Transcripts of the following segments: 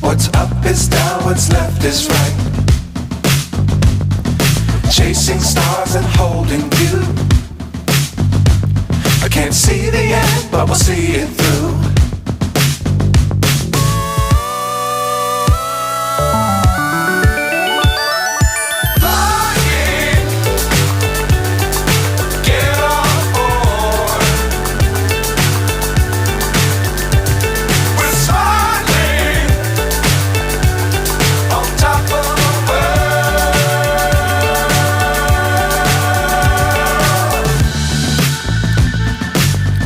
What's up is down, what's left is right. Chasing stars and holding you. I can't see the end, but we'll see it through.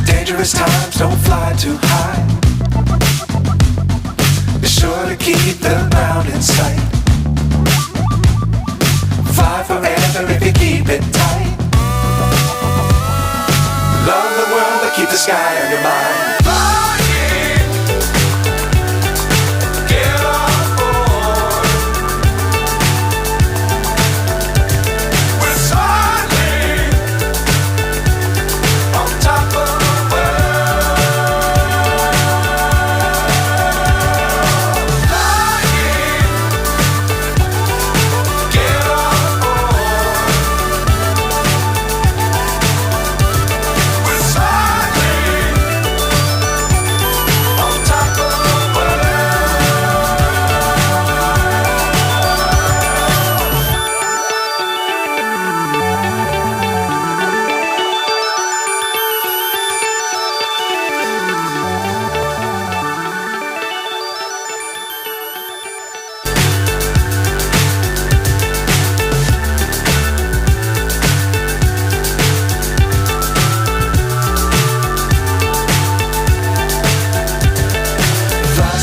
Dangerous times, don't fly too high. Be sure to keep the ground in sight. Fly forever if you keep it tight. Love the world, but keep the sky on your mind.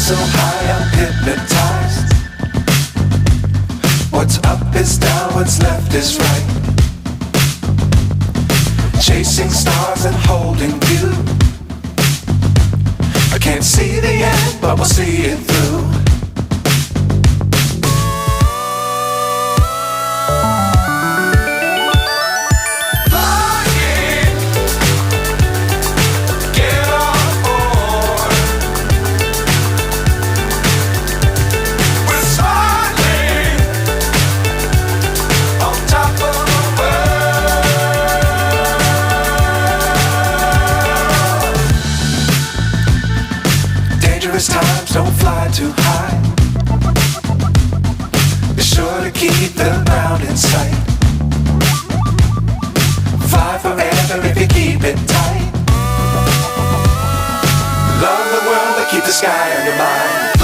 So high, I'm hypnotized. What's up is down, what's left is right. Chasing stars and holding you. I can't see the end, but we'll see it through. Dangerous times, don't fly too high. Be sure to keep the ground in sight. Fly forever if you keep it tight. Love the world, but keep the sky on your mind.